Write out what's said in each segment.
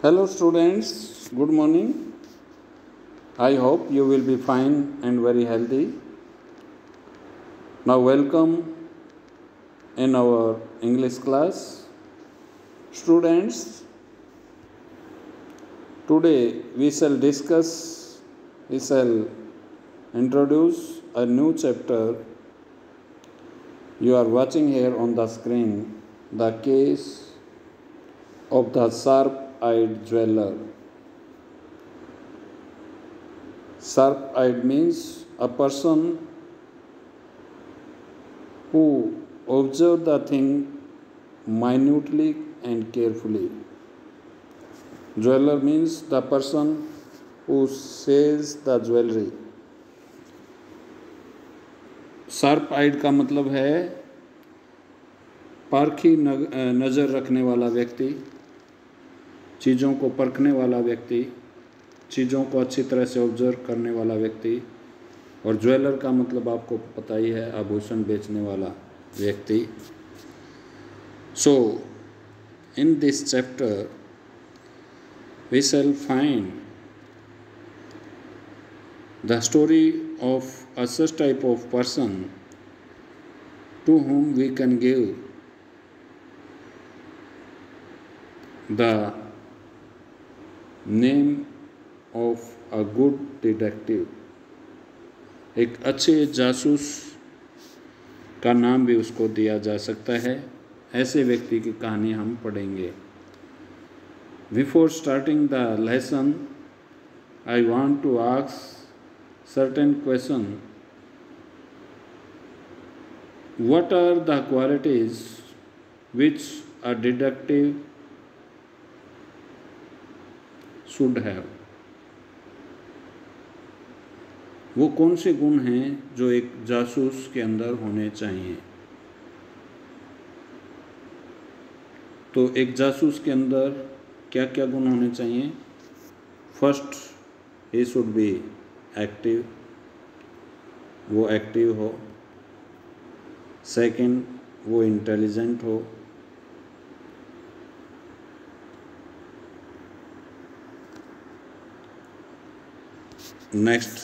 Hello students, good morning. I hope you will be fine and very healthy. Now welcome in our English class. Students, today we shall introduce a new chapter. You are watching here on the screen the case of the sharp-eyed jeweler. Sharp-eyed means a person who observes the thing minutely and carefully. Jeweler means the person who sells the jewelry. शार्प-आइड का मतलब है पारखी नज़र रखने वाला व्यक्ति, चीज़ों को परखने वाला व्यक्ति, चीज़ों को अच्छी तरह से ऑब्जर्व करने वाला व्यक्ति। और ज्वेलर का मतलब आपको पता ही है, आभूषण बेचने वाला व्यक्ति। So in this chapter we shall find the story of a such type of person to whom we can give the name of a good detective। एक अच्छे जासूस का नाम भी उसको दिया जा सकता है। ऐसे व्यक्ति की कहानी हम पढ़ेंगे। Before starting the lesson, I want to ask certain question. What are the qualities which a detective should have? वो कौन से गुण हैं जो एक जासूस के अंदर होने चाहिए? तो एक जासूस के अंदर क्या क्या गुण होने चाहिए? First, he should be active, वो एक्टिव हो। सेकंड, वो इंटेलिजेंट हो। नेक्स्ट,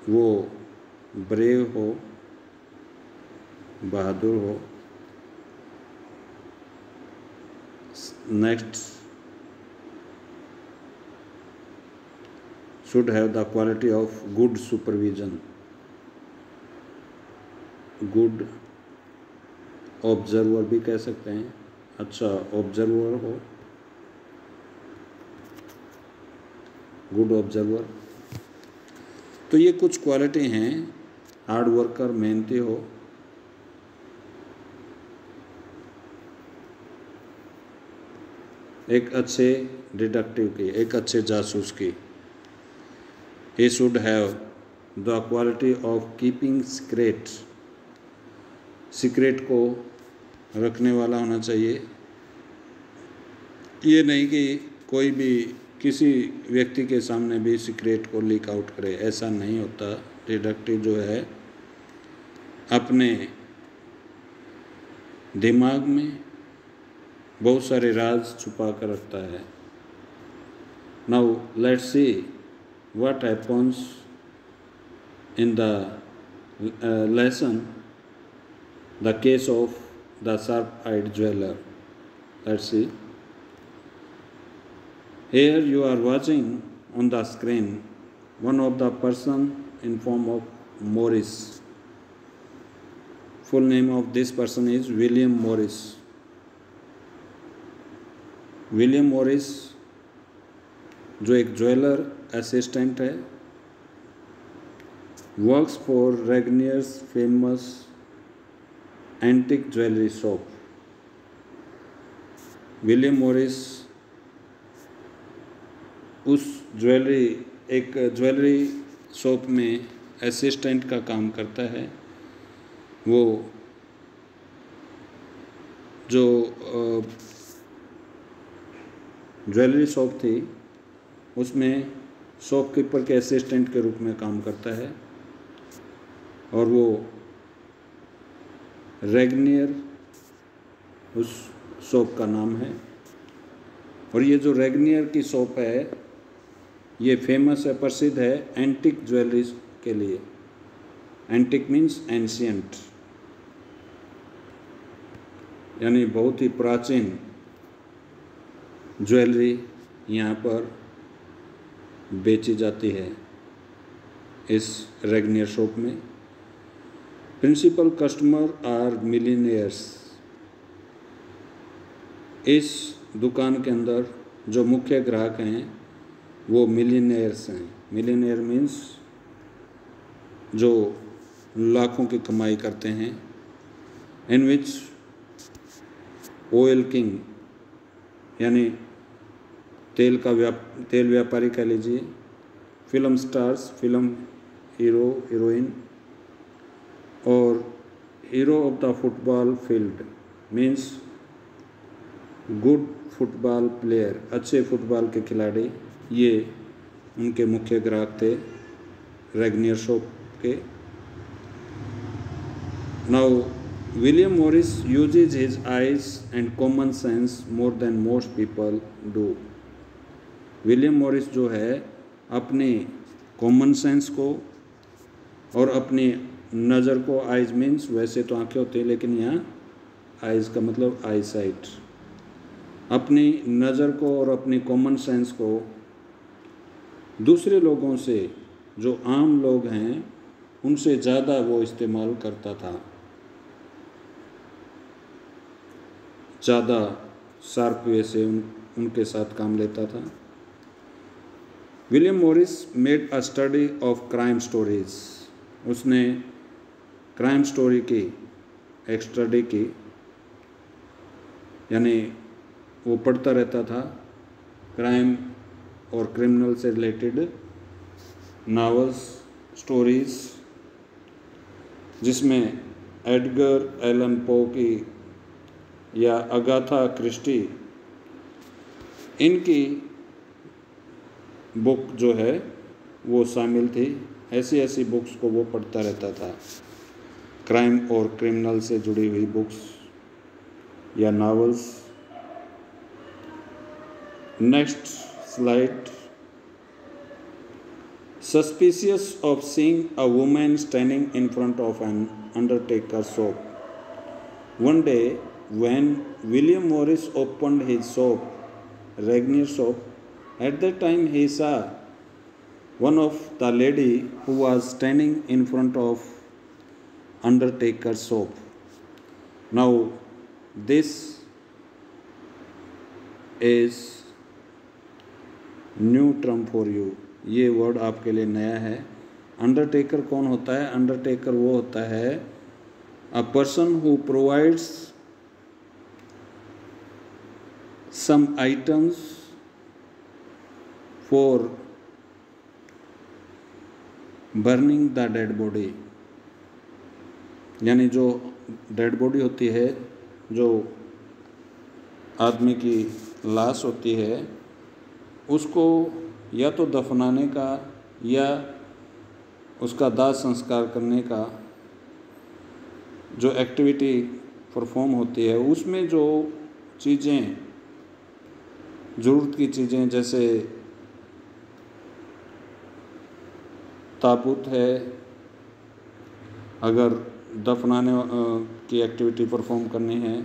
वो ब्रेव हो, बहादुर हो। Next, should have the quality of good supervision, good observer भी कह सकते हैं, अच्छा ऑब्जर्वर हो, गुड ऑब्जर्वर। तो ये कुछ क्वालिटी हैं। हार्ड वर्कर, मेहनती हो, एक अच्छे डिटेक्टिव की, एक अच्छे जासूस की। He should have the quality of keeping secret, secret को रखने वाला होना चाहिए। ये नहीं कि कोई भी किसी व्यक्ति के सामने भी सीक्रेट को लीक आउट करे, ऐसा नहीं होता। डिटेक्टिव जो है अपने दिमाग में बहुत सारे राज छुपा कर रखता है। Now let's see what happens in the lesson, the case of the sharp-eyed jeweler. Let's see. Here you are watching on the screen one of the person in form of Morris. Full name of this person is William Morris. William Morris जो एक jeweller assistant है, works for Regnier's famous antique jewellery shop. William Morris उस एक jewellery shop में assistant का काम करता है। वो जो ज्वेलरी शॉप थी उसमें शॉपकीपर के असिस्टेंट के रूप में काम करता है। और वो रेगनियर उस शॉप का नाम है। और ये जो रेगनियर की शॉप है ये फेमस है, प्रसिद्ध है एंटिक ज्वेलरी के लिए। एंटिक मीन्स एंशियंट, यानी बहुत ही प्राचीन ज्वेलरी यहाँ पर बेची जाती है इस रेगनियर शॉप में। Principal customer are millionaires. इस दुकान के अंदर जो मुख्य ग्राहक हैं वो मिलियनेयर्स हैं। मिलियनेयर मीन्स जो लाखों की कमाई करते हैं। इन विच ऑयल किंग यानी तेल व्यापारी कह लीजिए, film stars, film hero heroine, और hero of the football field means good football player, अच्छे फुटबॉल के खिलाड़ी, ये उनके मुख्य ग्राहक थे रेगनियर शॉप के। Now William Morris uses his eyes and common sense more than most people do. William Morris जो है अपनी कॉमन सेंस को और अपनी नज़र को, आइज मीन्स वैसे तो आंखें होती है लेकिन यहाँ आइज का मतलब आई साइट, अपनी नज़र को और अपनी कॉमन सेंस को दूसरे लोगों से, जो आम लोग हैं उनसे ज़्यादा वो इस्तेमाल करता था, ज़्यादा शार्प वे से उनके साथ काम लेता था। William Morris made a study of crime stories. उसने क्राइम स्टोरी की एक स्टडी की, यानी वो पढ़ता रहता था क्राइम और क्रिमिनल से रिलेटेड नावल्स, स्टोरीज, जिसमें एडगर एलन पो की या अगाथा क्रिस्टी, इनकी बुक जो है वो शामिल थी। ऐसी ऐसी बुक्स को वो पढ़ता रहता था, क्राइम और क्रिमिनल से जुड़ी हुई बुक्स या novels. Next slide. Suspicious of seeing a woman standing in front of an undertaker's shop. One day, when William Morris opened his shop, Regnier shop, at that time he saw one of the lady who was standing in front of undertaker's shop. Now, this is new term for you. ये word आपके लिए नया है। Undertaker कौन होता है? Undertaker वो होता है a person who provides some items for burning the dead body, यानी जो डेड बॉडी होती है, जो आदमी की लाश होती है, उसको या तो दफनाने का या उसका दाह संस्कार करने का जो एक्टिविटी परफॉर्म होती है, उसमें जो चीज़ें, ज़रूरत की चीज़ें, जैसे ताबूत है, अगर दफनाने की एक्टिविटी परफॉर्म करनी है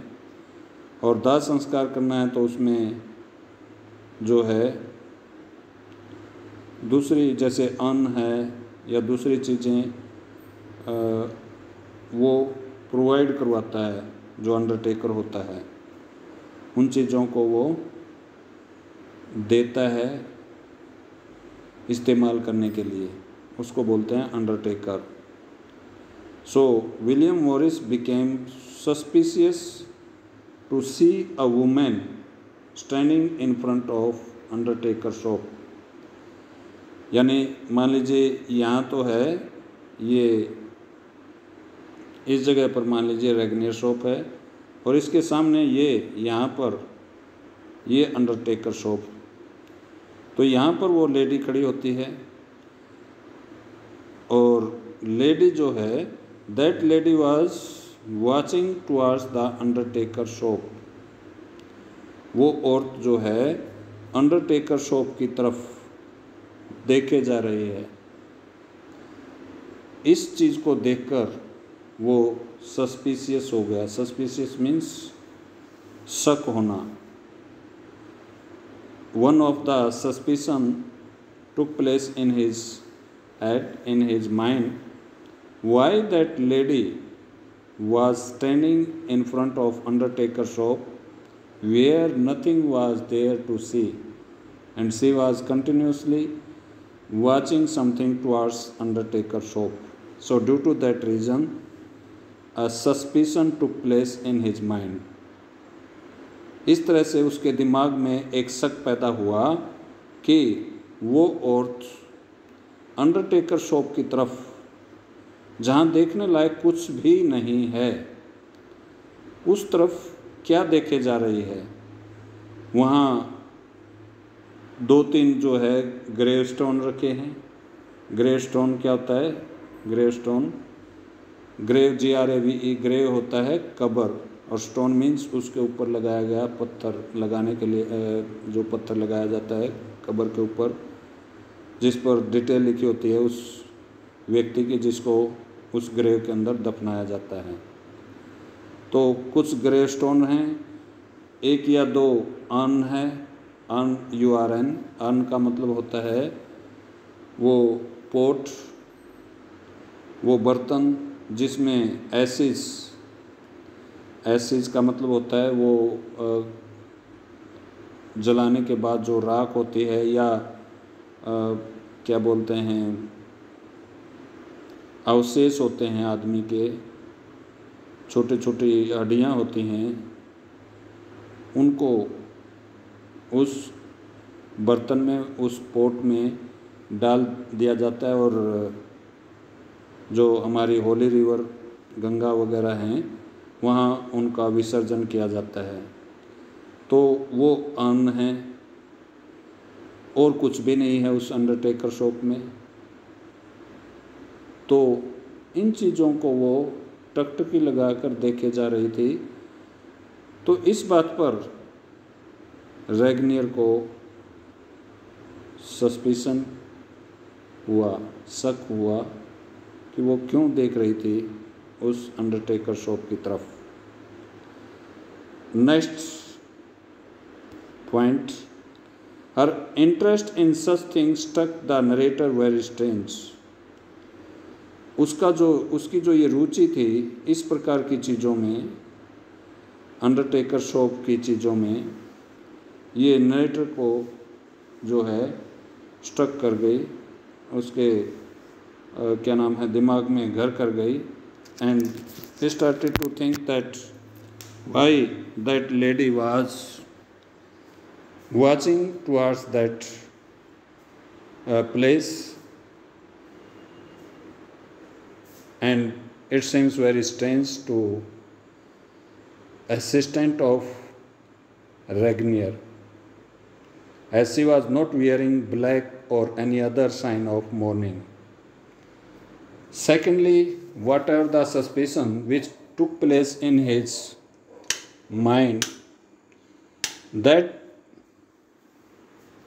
और दाह संस्कार करना है तो उसमें जो है दूसरी, जैसे अन्न है या दूसरी चीज़ें वो प्रोवाइड करवाता है जो अंडरटेकर होता है, उन चीज़ों को वो देता है इस्तेमाल करने के लिए, उसको बोलते हैं undertaker. So William Morris became suspicious to see a women standing in front of undertaker shop. यानी मान लीजिए यहाँ तो है, ये इस जगह पर मान लीजिए रेगनियर शॉप है और इसके सामने ये यहाँ पर ये अंडरटेकर शॉप, तो यहाँ पर वो लेडी खड़ी होती है और लेडी जो है, that lady was watching towards the Undertaker shop. वो औरत जो है अंडरटेकर शॉप की तरफ देखे जा रही है। इस चीज़ को देखकर वो सस्पिशियस हो गया। सस्पिशियस मीन्स शक होना। One of the suspicion took place in his head, in his mind, why that lady was standing in front of undertaker shop where nothing was there to see, and she was continuously watching something towards undertaker shop. So due to that reason a suspicion took place in his mind. इस तरह से उसके दिमाग में एक शक पैदा हुआ कि वो औरत अंडरटेकर शॉप की तरफ, जहाँ देखने लायक कुछ भी नहीं है, उस तरफ क्या देखे जा रही है। वहाँ 2-3 जो है ग्रेव स्टोन रखे हैं। ग्रेव स्टोन क्या होता है? Grave stone, grave GRAVE, grave होता है कब्र, और स्टोन मीन्स उसके ऊपर लगाया गया पत्थर, लगाने के लिए जो पत्थर लगाया जाता है कब्र के ऊपर, जिस पर डिटेल लिखी होती है उस व्यक्ति की जिसको उस ग्रेव के अंदर दफनाया जाता है। तो कुछ ग्रेव स्टोन हैं, 1 या 2 अर्न है। अर्न URN, अर्न का मतलब होता है वो पोट, वो बर्तन जिसमें एसिस का मतलब होता है वो जलाने के बाद जो राख होती है, या क्या बोलते हैं, अवशेष होते हैं आदमी के, छोटी छोटी हड्डियाँ होती हैं, उनको उस बर्तन में, उस पोट में डाल दिया जाता है, और जो हमारी होली रिवर गंगा वगैरह हैं वहाँ उनका विसर्जन किया जाता है। तो वो अन्न है और कुछ भी नहीं है उस अंडरटेकर शॉप में। तो इन चीज़ों को वो टकटकी लगाकर देखे जा रही थी। तो इस बात पर रैगनियर को सस्पिशन हुआ, शक हुआ कि वो क्यों देख रही थी उस अंडरटेकर शॉप की तरफ। Next point, her interest in such things struck the narrator very strange. उसकी जो ये रुचि थी इस प्रकार की चीज़ों में, अंडरटेकर शॉप की चीज़ों में, ये नरेटर को जो है स्ट्रक कर गई, उसके क्या नाम है, दिमाग में घर कर गई। And he started to think that why that lady was watching towards that place, and it seems very strange to assistant of Ragnier, as she was not wearing black or any other sign of mourning. Secondly, what are the suspicion which took place in his mind? That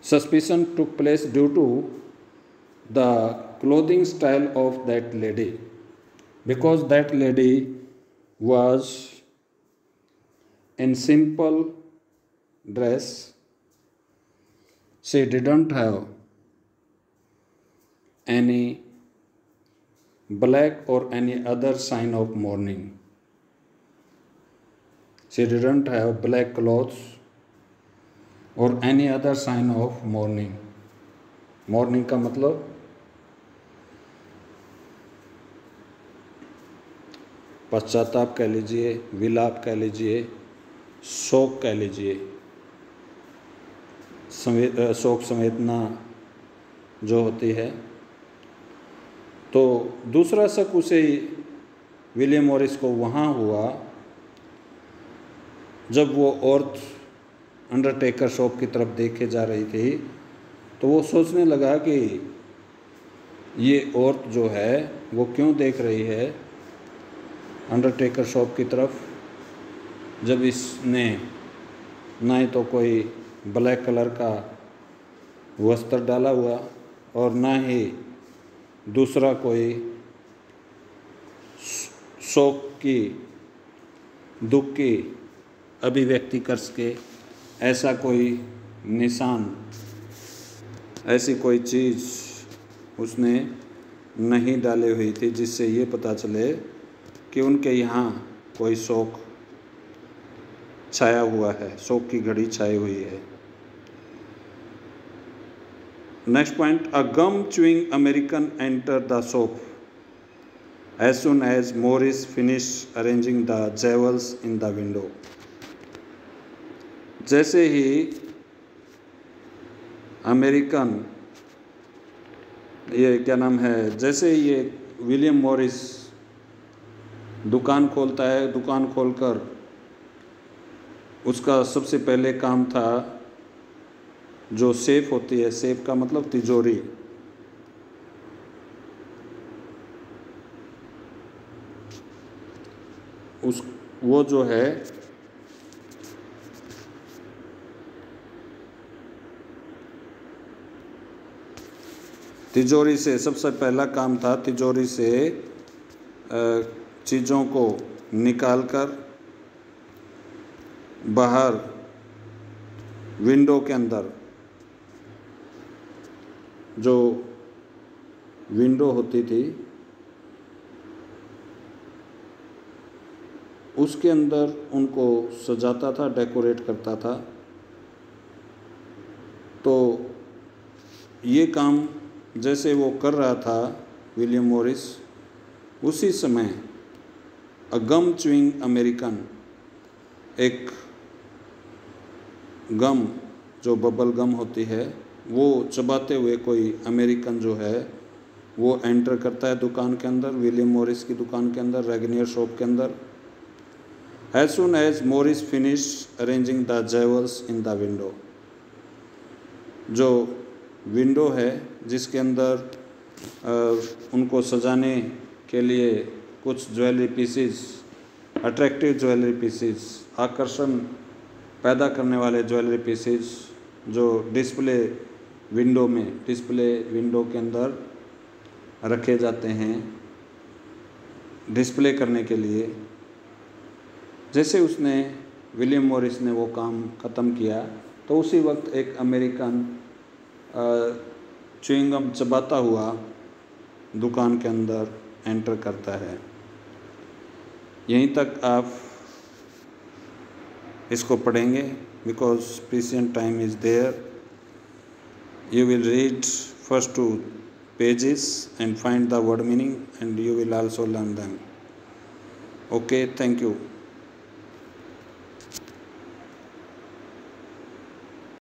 suspicion took place due to the clothing style of that lady, because that lady was in simple dress. She didn't have any black or any other sign of mourning. She didn't have black clothes or any other sign of mourning. Mourning का मतलब पश्चाताप कह लीजिए, विलाप कह लीजिए, शोक कह लीजिए, शोक संवेदना जो होती है। तो दूसरा शक उसे विलियम मॉरिस को वहाँ हुआ जब वो औरत अंडरटेकर शॉप की तरफ देखे जा रही थी। तो वो सोचने लगा कि ये औरत जो है वो क्यों देख रही है अंडरटेकर शॉप की तरफ, जब इसने ना ही तो कोई ब्लैक कलर का वस्त्र डाला हुआ और ना ही दूसरा कोई शोक की, दुख की अभिव्यक्ति कर सके, ऐसा कोई निशान, ऐसी कोई चीज़ उसने नहीं डाली हुई थी जिससे ये पता चले कि उनके यहाँ कोई शोक छाया हुआ है, शोक की घड़ी छाई हुई है। Next point, a gum chewing American enter the shop as soon as Morris finished arranging the jewels in the window. जैसे ही अमेरिकन, ये क्या नाम है, जैसे ही ये विलियम मॉरिस दुकान खोलता है, दुकान खोलकर उसका सबसे पहले काम था जो सेफ होती है, सेफ का मतलब तिजोरी, वो जो है तिजोरी से, सबसे पहला काम था तिजोरी से चीज़ों को निकालकर बाहर विंडो के अंदर, जो विंडो होती थी उसके अंदर उनको सजाता था, डेकोरेट करता था। तो ये काम जैसे वो कर रहा था विलियम मॉरिस, उसी समय अ गम च्यूइंग अमेरिकन, एक गम जो बबल गम होती है वो चबाते हुए कोई अमेरिकन जो है वो एंटर करता है दुकान के अंदर, विलियम मॉरिस की दुकान के अंदर, रेगनियर शॉप के अंदर। As soon as Morris finished arranging the jewels in the window, जो विंडो है जिसके अंदर उनको सजाने के लिए कुछ jewellery pieces, attractive jewellery pieces, आकर्षण पैदा करने वाले ज्वेलरी पीसेस जो डिस्प्ले विंडो में, डिस्प्ले विंडो के अंदर रखे जाते हैं डिस्प्ले करने के लिए। जैसे उसने विलियम मॉरिस ने वो काम ख़त्म किया तो उसी वक्त एक अमेरिकन च्युइंगम चबाता हुआ दुकान के अंदर एंटर करता है। यहीं तक आप इसको पढ़ेंगे because sufficient time is there. You will read first 2 pages and find the word meaning and you will also learn them. Okay, thank you.